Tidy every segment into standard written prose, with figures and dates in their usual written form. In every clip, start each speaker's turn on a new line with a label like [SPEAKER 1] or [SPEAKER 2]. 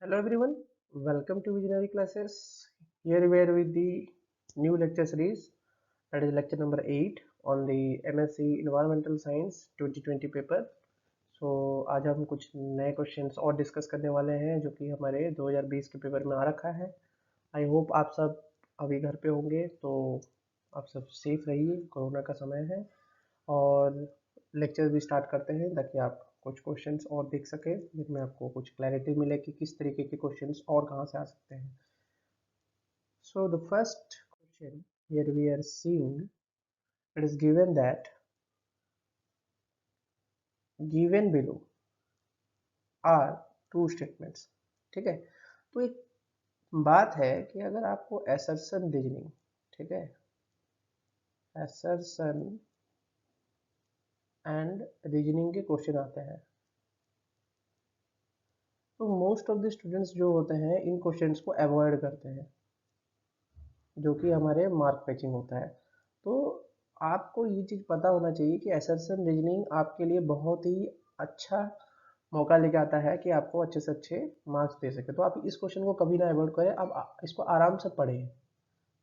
[SPEAKER 1] Hello everyone, welcome to Visionary Classes. Here we are with the new lecture series, that is lecture number 8 on the MSc Environmental Science 2020 paper. So आज हम कुछ नए questions और discuss करने वाले हैं जो कि हमारे 2020 के पेपर में आ रखा है. आई होप आप सब अभी घर पे होंगे तो आप सब सेफ रहिए, कोरोना का समय है. और लेक्चर भी स्टार्ट करते हैं ताकि आप कुछ क्वेश्चंस और देख सकें जिनमें आपको कुछ क्लैरिटी मिले कि किस तरीके के क्वेश्चंस और कहाँ से आ सकते हैं. So the first question here we are seeing, it is given that given below are two statements. ठीक है, तो एक बात है कि अगर आपको असर्शन रीजनिंग, ठीक है, असर्शन एंड रीजनिंग के क्वेश्चन आते हैं तो मोस्ट ऑफ द स्टूडेंट्स जो होते हैं इन क्वेश्चंस को अवॉइड करते हैं जो कि हमारे मार्क पैचिंग होता है. तो आपको ये चीज़ पता होना चाहिए कि असर्शन रीजनिंग आपके लिए बहुत ही अच्छा मौका लेके आता है कि आपको अच्छे से अच्छे मार्क्स दे सके. तो आप इस क्वेश्चन को कभी ना अवॉइड करें, आप इसको आराम से पढ़ें,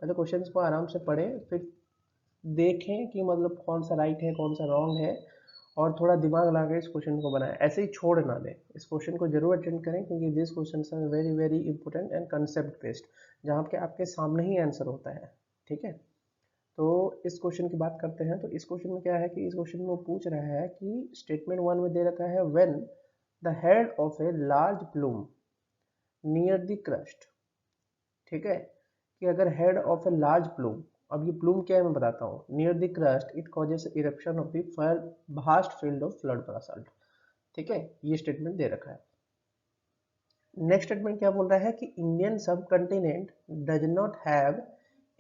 [SPEAKER 1] पहले क्वेश्चन को आराम से पढ़ें, फिर देखें कि मतलब कौन सा राइट है कौन सा रॉन्ग है, और थोड़ा दिमाग लगा के इस क्वेश्चन को बनाएं. ऐसे ही छोड़ ना दें, इस क्वेश्चन को जरूर अटेंड करें क्योंकि this question are very very important and concept based, जहाँ पे आपके सामने ही आंसर होता है. ठीक है, तो इस क्वेश्चन की बात करते हैं. तो इस क्वेश्चन में क्या है कि इस क्वेश्चन में वो पूछ रहा है कि स्टेटमेंट 1 में दे रखा है when the head of a large plume near the crust. ठीक है, कि अगर head of a large plume, अब ये प्लूम क्या है मैं बताता हूँ, near the crust it causes eruption of the vast field of flood Basalt. ठीक है, ये स्टेटमेंट दे रखा है. नेक्स्ट स्टेटमेंट क्या बोल रहा है कि इंडियन सब continent does not have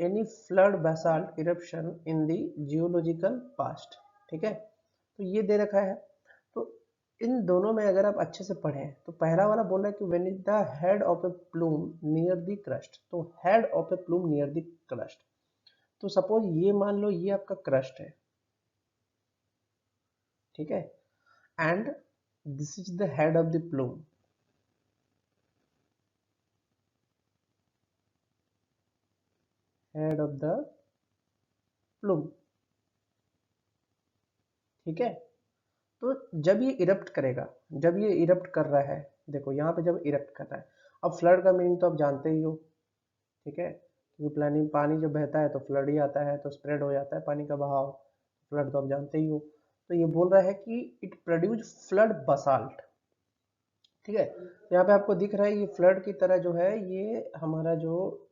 [SPEAKER 1] any flood Basalt eruption in the geological past. ठीक है, तो ये दे रखा है. तो इन दोनों में अगर आप अच्छे से पढ़ें तो पहला वाला बोल रहा है कि when is the head of a plume near the crust. तो head of a plume near the crust, तो सपोज ये मान लो ये आपका क्रस्ट है. ठीक है, and this is the head of the plume. Head of the plume. ठीक है, तो जब ये इरप्ट करेगा, जब ये इरप्ट कर रहा है, देखो यहाँ पे जब इरप्ट कर रहा है, अब फ्लड का मीनिंग तो आप जानते ही हो. ठीक है, क्योंकि पानी पानी जब बहता है तो फ्लड ही आता है, तो स्प्रेड हो जाता है पानी का बहाव. फ्लड तो आप जानते ही हो. तो ये बोल रहा है कि इट प्रोड्यूस फ्लड बसाल्ट. ठीक है, यहाँ पे आपको दिख रहा है ये फ्लड की तरह जो है ये हमारा जो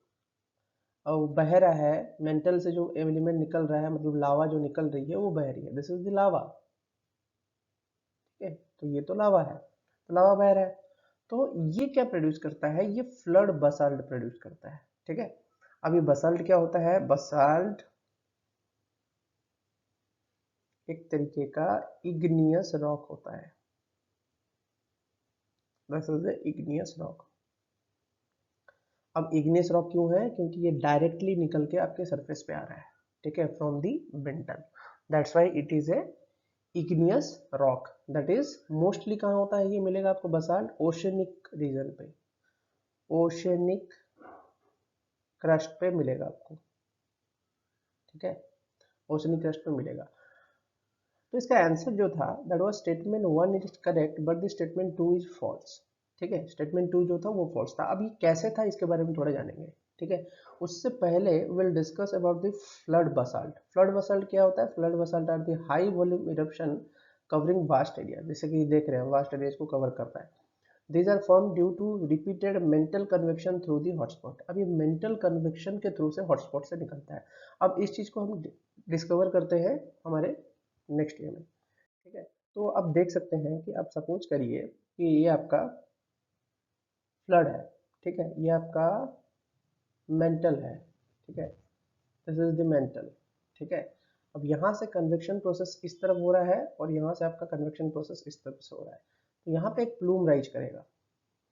[SPEAKER 1] बह रहा है, मेंटल से जो एलिमेंट निकल रहा है, मतलब लावा जो निकल रही है वो बह रही है. This is the lava. ठीक है, तो ये तो लावा है, तो लावा बह रहा है. तो ये क्या प्रोड्यूस करता है, ये फ्लड बसाल्ट प्रोड्यूस करता है. ठीक है, अब ये बसाल्ट क्या होता है, बसाल्ट एक तरीके का इग्नियस रॉक होता है. This is igneous rock. अब इग्नियस रॉक क्यों है, क्योंकि ये डायरेक्टली निकल के आपके सरफेस पे आ रहा है. ठीक है, from the mental, that's why it is a igneous rock. That is mostly कहाँ होता है, ये मिलेगा आपको बसाल्ट ओशनिक रीजन पे, ओशनिक क्रस्ट पे मिलेगा आपको. ठीक है, ओशनिक क्रस्ट पे मिलेगा. तो इसका आंसर जो था that was statement 1 is correct but the statement 2 is false. ठीक है, स्टेटमेंट 2 जो था वो फॉल्स था. अब ये कैसे था इसके बारे में थोड़ा जानेंगे. ठीक है, उससे पहले will discuss about the flood basalt. Flood basalt क्या होता है, flood basalt are the high volume eruption covering vast area. जैसे कि देख रहे हैं वास्ट एरिया को कवर कर रहा है. These are formed due to repeated mental convection through the hotspot. अब ये mental convection के थ्रू से हॉटस्पॉट से निकलता है. अब इस चीज़ को हम डिस्कवर करते हैं हमारे नेक्स्ट ईयर में. ठीक है, तो अब देख सकते हैं कि आप सपोज करिए कि ये आपका फ्लड है. ठीक है, ये आपका मेंटल है. ठीक है, दिस इज द मेंटल. ठीक है, अब यहाँ से कन्वेक्शन प्रोसेस इस तरफ हो रहा है और यहाँ से आपका कन्वेक्शन प्रोसेस इस तरफ से हो रहा है. तो यहाँ पे एक प्लूम राइज करेगा.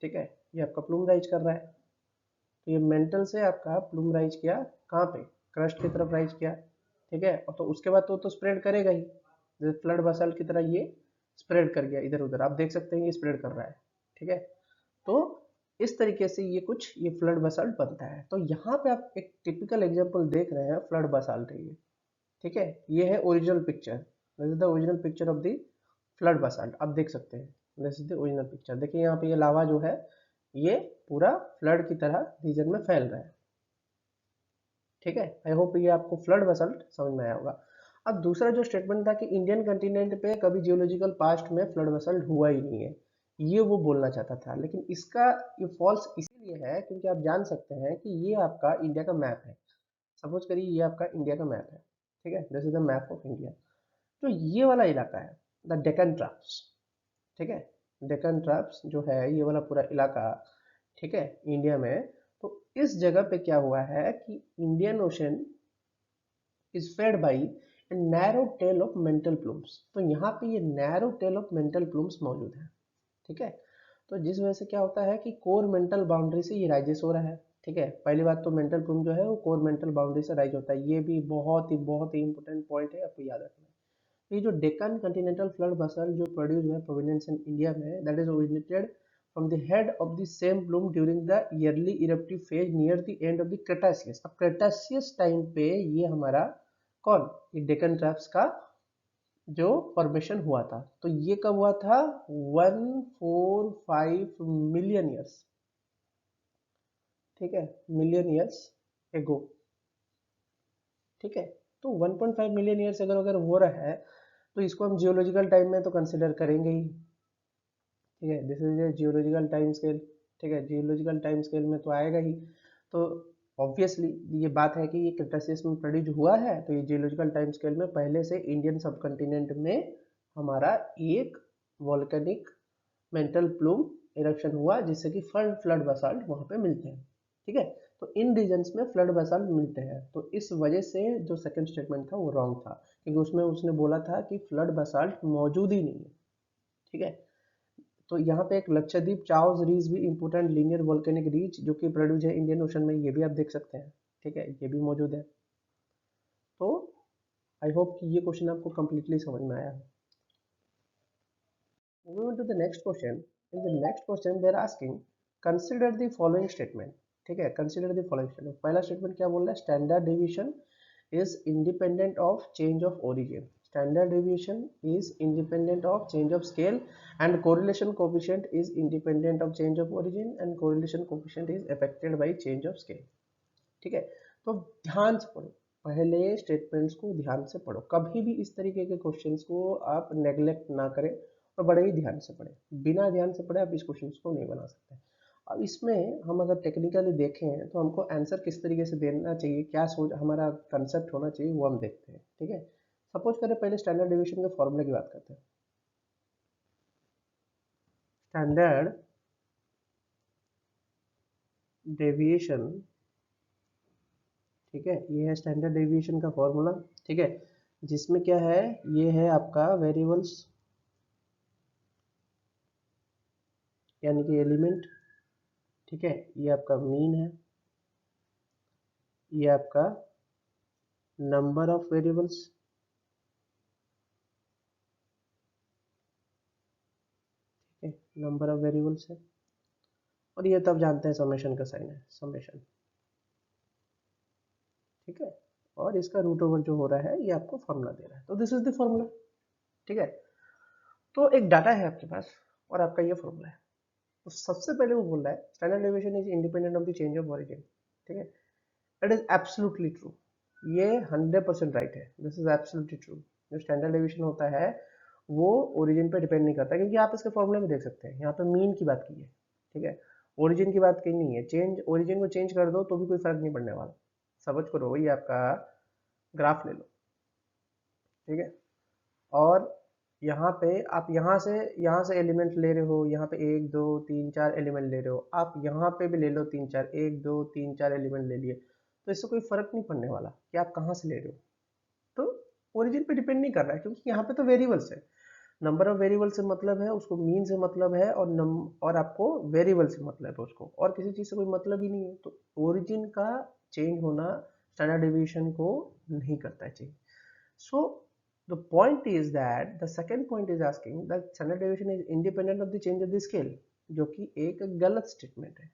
[SPEAKER 1] ठीक है, ये आपका प्लूम राइज कर रहा है. तो ये मेंटल से आपका प्लूम राइज किया कहाँ पे, क्रस्ट की तरफ राइज किया. ठीक है, और तो उसके बाद तो स्प्रेड करेगा ही, जैसे फ्लड बासाल्ट की तरह ये स्प्रेड कर गया इधर उधर. आप देख सकते हैं ये स्प्रेड कर रहा है. ठीक है, तो इस तरीके से ये फ्लड बसाल्ट बनता है। तो यहाँ पे आप एक टिपिकल एग्जांपल देख रहे हैं फ्लड बसाल्ट है ये, ठीक है। ये है original picture, this is the original picture of the flood basalt. आप देख सकते हैं this is the original picture. देखिए यहाँ पे ये लावा जो है ये पूरा फ्लड की तरह रीजन में फैल रहा है, ठीक है। आई होप ये आपको फ्लड बसाल्ट समझ में आया होगा। अब दूसरा जो स्टेटमेंट था कि इंडियन कंटिनेंट पे कभी जियोलॉजिकल पास्ट में फ्लड बसाल्ट हुआ ही नहीं है, ये वो बोलना चाहता था। लेकिन इसका ये फॉल्स इसीलिए है क्योंकि आप जान सकते हैं कि ये आपका इंडिया का मैप है। सपोज करिए ये आपका इंडिया का मैप है, ठीक है, this is the map of India. तो ये वाला इलाका है द डेक्कन ट्राप्स, ठीक है। डेक्कन ट्राप्स जो है ये वाला पूरा इलाका, ठीक है, इंडिया में। तो इस जगह पे क्या हुआ है कि Indian ocean is fed by a narrow tail of mantle plumes. तो यहाँ पे ये narrow tail of mantle plumes मौजूद है, ठीक है। तो जिस वजह से क्या होता है कि कोर मेंटल बाउंड्री से ये राइजेस हो रहा है, ठीक है। पहली बात तो मेंटल प्लूम जो है वो कोर मेंटल बाउंड्री से राइज होता है, ये भी बहुत ही इंपॉर्टेंट पॉइंट है, आपको याद रखना है। ये जो डेक्कन कॉन्टिनेंटल फ्लड बसल जो प्रोड्यूस है प्रोविडेंस इन इंडिया में, that is originated from the head of the same plume during the early eruptive phase near the end of the Cretaceous. अब क्रेटासियस टाइम पे ये हमारा कौन, ये डेक्कन ट्रैप्स का जो फॉर्मेशन हुआ था। तो ये कब हुआ था, 145 मिलियन ईयर्स, ठीक है, मिलियन ईयर्स एगो, ठीक है। तो 1.5 मिलियन ईयर्स अगर अगर हो रहा है तो इसको हम जियोलॉजिकल टाइम में तो कंसिडर करेंगे ही, ठीक है। This is a geological time scale, ठीक है, जियोलॉजिकल टाइम स्केल में तो आएगा ही। तो ऑब्वियसली ये बात है कि ये क्रेटासियस में प्रोड्यूस हुआ है, तो ये जियोलॉजिकल टाइम स्केल में पहले से इंडियन सबकॉन्टिनेंट में हमारा एक वॉल्केनिक मेंटल प्लूम इरप्शन हुआ जिससे कि फ्लड बसाल्ट वहाँ पे मिलते हैं, ठीक है। तो इन रीजन्स में फ्लड बसाल्ट मिलते हैं। तो इस वजह से जो सेकंड स्टेटमेंट था वो रॉन्ग था, क्योंकि उसमें उसने बोला था कि फ्लड बसाल्ट मौजूद ही नहीं है, ठीक है। तो यहाँ पे एक लक्षद्वीप चाओस रीज भी इंपोर्टेंट लीनियर वोल्केनिक रीच जो कि प्रोड्यूस है इंडियन ओशन में, ये भी आप देख सकते हैं, ठीक है, ये भी मौजूद है। तो आई होप कि ये क्वेश्चन आपको कंप्लीटली समझ में आया है। Moving on to the next question. In the next question they are asking consider the following statement, ठीक है, consider the following statement। पहला स्टेटमेंट क्या बोल रहा है, standard deviation is independent of change of origin, standard deviation is independent of change of scale and correlation coefficient is independent of change of origin and correlation coefficient is affected by change of scale, ठीक है। तो ध्यान से पढ़ो, पहले statements को ध्यान से पढ़ो, कभी भी इस तरीके के क्वेश्चंस को आप नेग्लेक्ट ना करें और बड़े ही ध्यान से पढ़ें। बिना ध्यान से पढ़े आप इस क्वेश्चंस को नहीं बना सकते। अब इसमें हम अगर टेक्निकली देखें तो हमको आंसर किस तरीके से देना चाहिए, क्या सोच हमारा कंसेप्ट होना चाहिए, वो हम देखते हैं, ठीक है। सपोज करें पहले स्टैंडर्ड डेविएशन के फॉर्मूले की बात करते हैं। स्टैंडर्ड डेविएशन, ठीक है, ये है स्टैंडर्ड डेविएशन का फॉर्मूला, ठीक है, जिसमें क्या है, ये है आपका वेरिएबल्स यानी कि एलिमेंट, ठीक है, ये आपका मीन है, ये आपका नंबर ऑफ वेरिएबल्स, ठीक है, नंबर ऑफ वेरिएबल्स है, और ये तब जानते हैं समेशन का साइन है, समेशन, ठीक है। और इसका रूट ओवर जो हो रहा है ये आपको फॉर्मूला दे रहा है, तो दिस इज द फॉर्मूला, ठीक है। तो एक डाटा है आपके पास और आपका ये फॉर्मूला है। तो सबसे पहले वो बोल रहा है standard deviation is independent of the change of origin, ठीक है, इट इज एब्सोल्युटली ट्रू, ये 100% राइट है, दिस इज एब्सोल्युटली ट्रू। जो स्टैंडर्ड डेविएशन होता है वो ओरिजिन पे डिपेंड नहीं करता, क्योंकि आप इसके फॉर्मूले में देख सकते हैं यहाँ पे मीन की बात की है, ठीक है, ओरिजिन की बात कही नहीं है। चेंज ओरिजिन को चेंज कर दो तो भी कोई फर्क नहीं पड़ने वाला, समझ करो, वही आपका ग्राफ ले लो, ठीक है। और यहाँ पे आप यहाँ से एलिमेंट ले रहे हो, यहाँ पे 1 2 3 4 एलिमेंट ले रहे हो, आप यहाँ पे भी ले लो 3 4, 1 2 3 4 एलिमेंट ले लिए, तो इससे कोई फर्क नहीं पड़ने वाला कि आप कहाँ से ले रहे हो। तो ओरिजिन पे डिपेंड नहीं कर रहा है, क्योंकि यहाँ पे तो वेरिएबल्स है, नंबर ऑफ वेरिएबल से मतलब है उसको, मीन से मतलब है, और आपको वेरिएबल से मतलब है उसको, और किसी चीज़ से कोई मतलब ही नहीं है। तो ओरिजिन का चेंज होना स्टैंडर्ड डेविएशन को नहीं करता है change. So the point is that the second point is asking that standard deviation is independent of the change of the scale. जो कि एक गलत स्टेटमेंट है।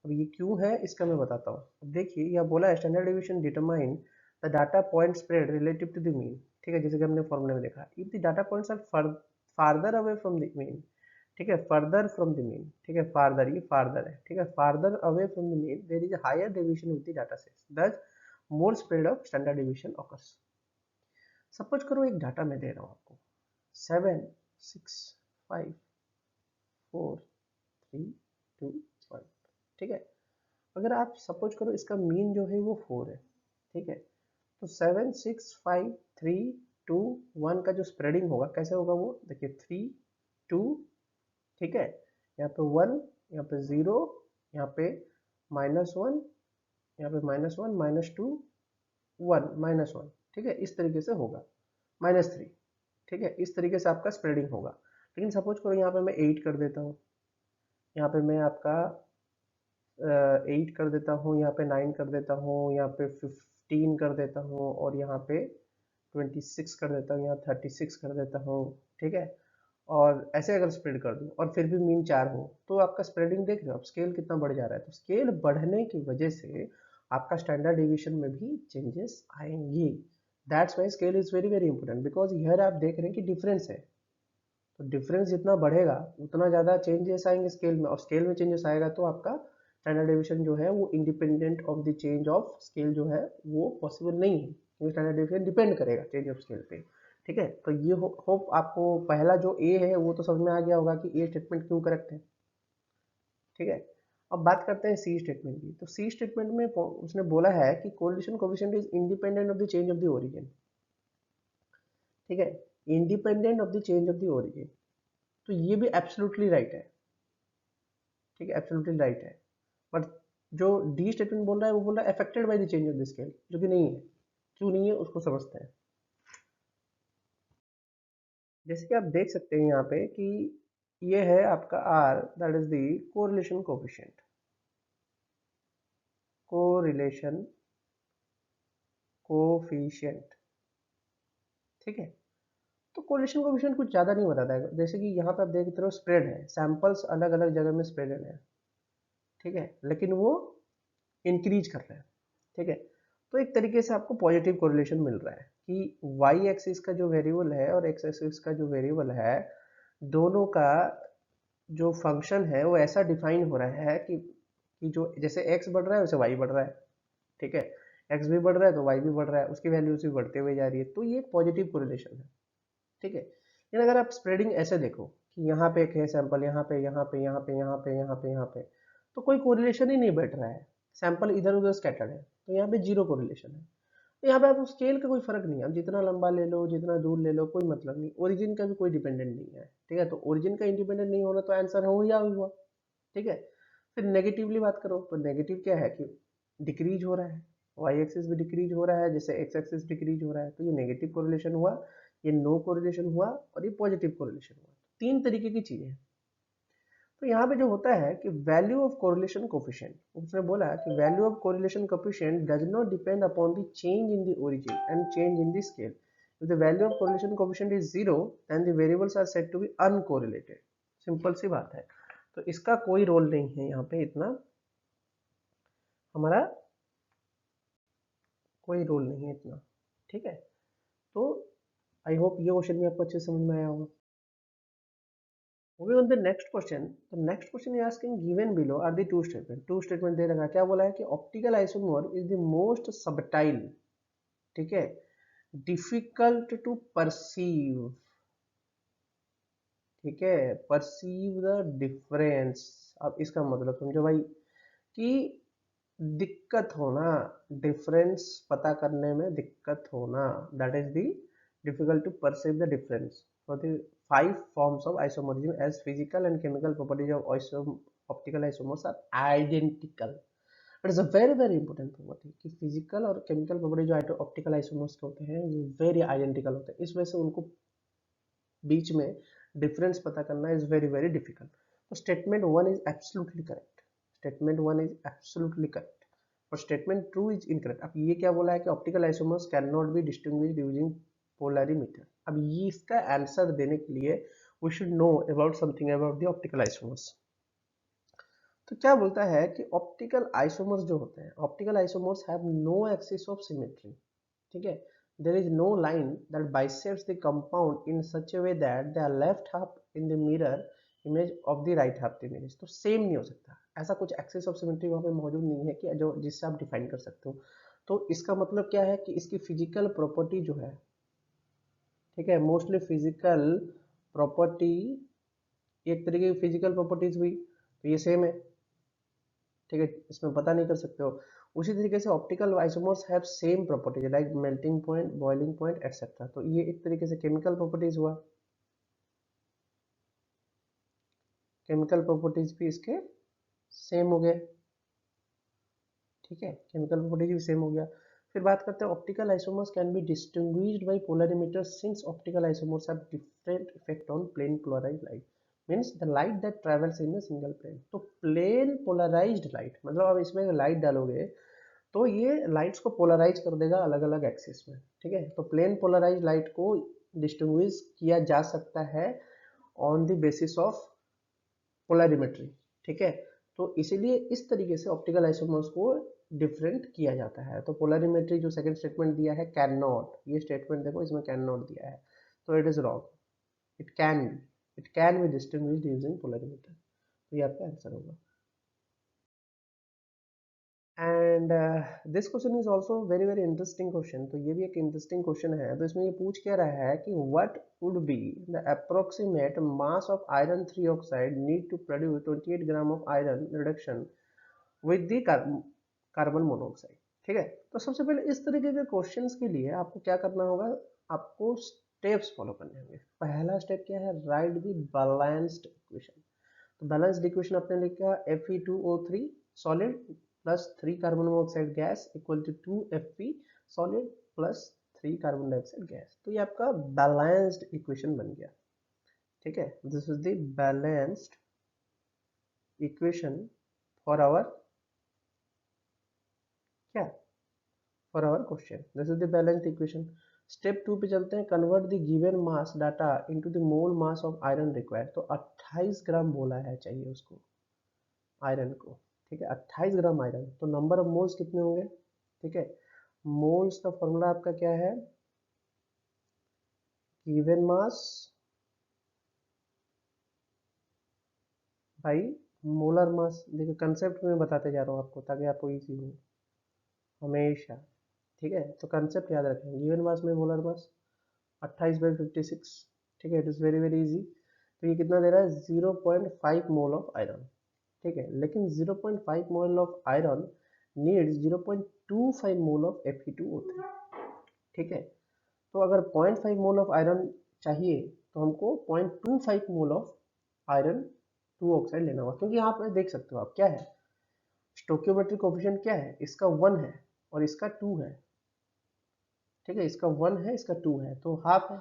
[SPEAKER 1] अब ये क्यों है इसका मैं बताता हूँ। देखिए यह बोला है standard division determine the data point spread relative to the mean. ठीक है, जैसे कि हमने फॉर्मूले में देखा, if the data points are farther away from the mean, ठीक है, फर्दर फ्रॉम द मीन, ठीक है, फार्दर, ये फार्दर है, ठीक है, farther away from the mean there is a higher deviation with the data sets, thus more spread of standard division occurs. Suppose करो एक डाटा मैं दे रहा हूँ आपको 7 6 5 4 3 2 1, ठीक है। अगर आप सपोज करो इसका मीन जो है वो 4 है, ठीक है, तो 7 6 5 3 2 1 का जो स्प्रेडिंग होगा कैसे होगा वो देखिए 3 2, ठीक है, यहाँ पे 1, यहाँ पे 0, यहाँ पे -1, यहाँ पे -1 -2 1 -1, ठीक है, इस तरीके से होगा -3, ठीक है, इस तरीके से आपका स्प्रेडिंग होगा। लेकिन सपोज करो यहाँ पे मैं 8 कर देता हूँ, यहाँ पे मैं आपका 8 कर देता हूँ, यहाँ पे 9 कर देता हूँ, यहाँ पे 15 कर देता हूँ, और यहाँ पे 26 कर देता हूँ, यहाँ 36 कर देता हूँ, ठीक है, और ऐसे अगर स्प्रेड कर दूँ और फिर भी मीन 4 हो, तो आपका स्प्रेडिंग देख रहे हो आप, स्केल कितना बढ़ जा रहा है। तो स्केल बढ़ने की वजह से आपका स्टैंडर्ड डिवीजन में भी चेंजेस आएंगी। That's why scale is very very important, because यह आप देख रहे हैं कि डिफरेंस है, तो डिफरेंस जितना बढ़ेगा उतना ज़्यादा चेंजेस आएंगे स्केल में, और स्केल में चेंजेस आएगा तो आपका स्टैंडर्ड डिवीजन जो है वो independent of the change of scale जो है वो पॉसिबल नहीं है, क्योंकि स्टैंडर्ड डिवीजन डिपेंड करेगा चेंज ऑफ स्केल पे। ठीक है, तो ये होप आपको पहला जो ए है वो तो समझ में आ गया होगा कि ए स्टेटमेंट क्यों करेक्ट है। ठीक है, अब बात करते हैं सी स्टेटमेंट की। तो सी स्टेटमेंट में उसने बोला है कि correlation coefficient is independent of the change of the origin. ठीक है, independent of the change of the origin, तो ये भी एब्सोल्युटली राइट है। ठीक है, एब्सोल्युटली राइट है, बट जो डी स्टेटमेंट बोल रहा है वो बोल रहा है affected by the change of the scale, जो कि नहीं है। क्यों नहीं है उसको समझते हैं। जैसे कि आप देख सकते हैं यहाँ पे कि ये है आपका R, that is the correlation coefficient, correlation coefficient. ठीक है, तो कोरिलेशन कोएफिशिएंट कुछ ज़्यादा नहीं बताता है। जैसे कि यहाँ पे आप देख रहे हो स्प्रेड है, सैंपल्स अलग अलग जगह में स्प्रेड है, ठीक है, लेकिन वो इंक्रीज कर रहा है। ठीक है, तो एक तरीके से आपको पॉजिटिव कोरिलेशन मिल रहा है कि वाई एक्सिस का जो वेरिएबल है और एक्स एक्सिस का जो वेरिएबल है, दोनों का जो फंक्शन है वो ऐसा डिफाइन हो रहा है कि जो जैसे एक्स बढ़ रहा है वैसे वाई बढ़ रहा है। ठीक है, एक्स भी बढ़ रहा है तो वाई भी बढ़ रहा है, उसकी वैल्यूज भी बढ़ते हुए जा रही है, तो ये एक पॉजिटिव कोरिलेशन है। ठीक है, लेकिन अगर आप स्प्रेडिंग ऐसे देखो कि यहाँ पे एक है सैंपल, यहाँ पे यहाँ पे यहाँ पे यहाँ पे यहाँ पे यहाँ पे, तो कोई कोरिलेशन ही नहीं बैठ रहा है, सैंपल इधर उधर स्कैटर्ड है, तो यहाँ पे जीरो कोरिलेशन है। तो यहाँ पे आपको स्केल का कोई फर्क नहीं है, आप जितना लंबा ले लो जितना दूर ले लो कोई मतलब नहीं, ओरिजिन का भी कोई डिपेंडेंट नहीं है। ठीक है, तो ओरिजिन का इंडिपेंडेंट नहीं होना तो आंसर हो या हुआ। ठीक है, फिर नेगेटिवली बात करो तो नेगेटिव क्या है कि डिक्रीज हो रहा है, वाई एक्सिस भी डिक्रीज हो रहा है, जैसे एक्स एक्सिस डिक्रीज हो रहा है, तो ये नेगेटिव कोरिलेशन हुआ, ये नो कोरिलेशन हुआ, और ये पॉजिटिव कोरिलेशन हुआ। तीन तरीके की चीजें हैं। तो यहाँ पे जो होता है कि वैल्यू ऑफ कोरिलेशन कोफिशिएंट, उसने बोला कि value of correlation coefficient does not depend upon the change in the origin and change in the scale. If the value of correlation coefficient is zero then the variables are said to be uncorrelated. Simple सी बात है, तो इसका कोई role नहीं है यहाँ पे, इतना हमारा कोई रोल नहीं है इतना। ठीक है, तो आई होप ये क्वेश्चन भी आपको अच्छे से समझ में आया होगा। Moving on the next question. The next question is asking given below are the two statement. Two statement दे रखा है, क्या बोला है कि optical isomorph is the most subtle, ठीक है, difficult to perceive, ठीक है, perceive the difference। अब इसका मतलब समझो भाई कि दिक्कत होना, डिफरेंस पता करने में दिक्कत होना, that is the difficult to perceive the difference for the 5 forms of isomorphism as physical and chemical properties of optical isomers are identical। It is a very very important property कि physical और chemical property जो optical isomers के होते हैं वो very identical होते हैं, इस वजह से उनको बीच में डिफरेंस पता करना इज वेरी वेरी डिफिकल्ट। तो statement one is absolutely correct, statement one is absolutely correct, और स्टेटमेंट टू इज इनकरेक्ट। अब ये क्या बोला है कि optical isomers can not be distinguished using polarimeter. अब ये इसका आंसर देने के लिए we should know about something about the optical isomers. तो क्या बोलता है कि ऑप्टिकल आइसोमर्स जो होते हैं, optical isomers have no axis of symmetry, ठीक है, there is no line that bisects the compound in such a way that the left half in the mirror image of the right half the image। तो same नहीं हो सकता, ऐसा कुछ axis of symmetry वहाँ पे मौजूद नहीं है कि जो जिससे आप डिफाइन कर सकते हो। तो इसका मतलब क्या है कि इसकी फिजिकल प्रॉपर्टी जो है, ठीक है, मोस्टली फिजिकल प्रॉपर्टी, एक तरीके की फिजिकल प्रॉपर्टीज हुई, तो ये सेम है, ठीक है, इसमें पता नहीं कर सकते हो। उसी तरीके से optical isomers have same properties like melting point, boiling point etcetera. तो ये एक तरीके से केमिकल प्रॉपर्टीज हुआ, केमिकल प्रॉपर्टीज भी इसके सेम हो गए, ठीक है, केमिकल प्रॉपर्टीज भी सेम हो गया। फिर बात करते हैं optical isomers can be distinguished by polarimeter since optical isomers have different effect on plane polarized light, means the light that travels in a single plane. तो प्लेन पोलराइज्ड लाइट मतलब आप इसमें लाइट डालोगे तो ये लाइट्स को polarise कर देगा अलग अलग एक्सिस में, ठीक है। तो प्लेन पोलराइज लाइट को डिस्टिंग्विश किया जा सकता है on the basis of polarimetry, ठीक है। तो इसीलिए इस तरीके से ऑप्टिकल आइसोमर्स को डिफरेंट किया जाता है। तो पोलरिमेट्री जो सेकंड स्टेटमेंट दिया है कैन नॉट, ये स्टेटमेंट देखो इसमें कैन नॉट दिया है, तो it is wrong, it can be distinguished using polarimeter. तो ये आपका आंसर होगा। And this question is also very very interesting question. तो ये भी एक इंटरेस्टिंग क्वेश्चन है। तो इसमें ये पूछ क्या रहा है कि what would be the approximate mass of iron 3 oxide need to produce 28 gram of iron reduction with the carbon monoxide, ठीक है। तो सबसे पहले इस तरीके के क्वेश्चंस के लिए आपको क्या करना होगा, आपको स्टेप्स फॉलो करने होंगे। पहला स्टेप क्या है, राइट द बैलेंस्ड इक्वेशन। तो बैलेंस्ड इक्वेशन आपने लिखा Fe2O3 solid plus 3 carbon monoxide gas equal to 2 Fe solid plus 3 carbon dioxide gas. तो ये आपका बैलेंस्ड इक्वेशन बन गया, ठीक है। This is the balanced equation for our क्या, for our question. This is the balanced equation. Step 2 पे चलते हैं, convert the given mass data into the mole mass of iron required. तो 28 ग्राम बोला है चाहिए उसको, आयरन को, ठीक है, 28 ग्राम आयरन। तो नंबर ऑफ मोल्स कितने होंगे, ठीक है। मोल्स का फॉर्मूला आपका क्या है, गिवन मास भाई मोलर मास। देखो कंसेप्ट में बताते जा रहा हूँ आपको ताकि आपको इजी हो हमेशा, ठीक है। तो कंसेप्ट याद रखें, गिवन मास में मोलर मास 28/56, ठीक है, it is very very easy. तो ये कितना दे रहा है, 0.5 मोल ऑफ आयरन, ठीक है। लेकिन 0.5 मोल of iron needs 0.25 mole of Fe2O3, ठीक है। तो अगर 0.5 मोल ऑफ आयरन चाहिए तो हमको 0.25 मोल ऑफ आयरन 2 ऑक्साइड लेना होगा, क्योंकि यहाँ पे देख सकते हो आप क्या है, स्टोकियोमेट्रिक कोफिशिएंट क्या है, इसका 1 है और इसका 2 है, ठीक है, इसका 1 है इसका 2 है, तो हाफ है,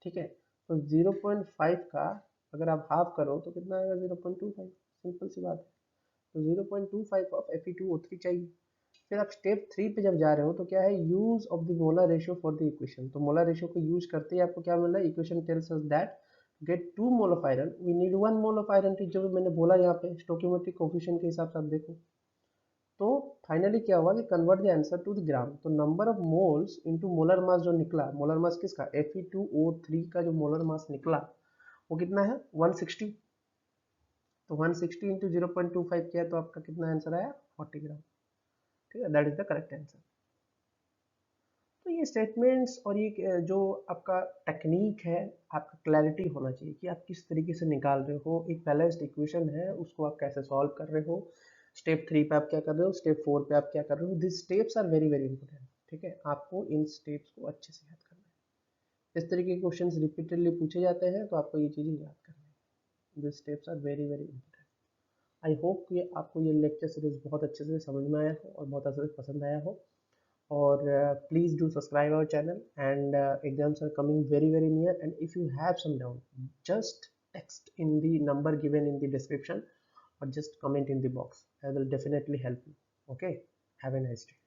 [SPEAKER 1] ठीक है। तो 0.5 का अगर आप हाफ करो तो कितना आएगा, 0.25, सिंपल सी बात है। तो 0.25 ऑफ Fe2O3 चाहिए। फिर आप स्टेप 3 पे जब जा रहे हो तो क्या है, use of the molar ratio for the equation. तो मोलर रेशियो को यूज करते ही आपको क्या मिल रहा है, equation tells us that get 2 mole of iron we need 1 mole of iron, जो मैंने बोला यहाँ पे स्टोकियोमेट्रिक कोफिशिएंट के हिसाब से आप देखो। तो फाइनली क्या हुआ कि convert the answer to the gram. तो number of moles into molar mass जो निकला, मोलर मास किसका, Fe2O3 का जो मोलर मास निकला वो कितना है, 160। तो 160 इंटू 0.25 किया तो आपका कितना आंसर आया, 40 ग्राम, ठीक है, that is the correct answer. तो ये स्टेटमेंट्स और ये जो आपका टेक्निक है, आपका क्लैरिटी होना चाहिए कि आप किस तरीके से निकाल रहे हो। एक बैलेंस्ड इक्वेशन है उसको आप कैसे सॉल्व कर रहे हो, स्टेप 3 पे आप क्या कर रहे हो, स्टेप 4 पे आप क्या कर रहे हो। This steps are very very important, ठीक है, आपको इन स्टेप्स को अच्छे से याद करना है। इस तरीके के क्वेश्चंस रिपीटेडली पूछे जाते हैं तो आपको ये चीज़ें याद करनी है। This steps are very very important. I hope कि आपको ये लेक्चर सीरीज बहुत अच्छे से समझ में आया हो और बहुत अच्छे से पसंद आया हो। और please do subscribe our channel, and exams are coming very very near, and if you have some doubt just text in the number given in the description or just comment in the box. I will definitely help you. Okay, have a nice day.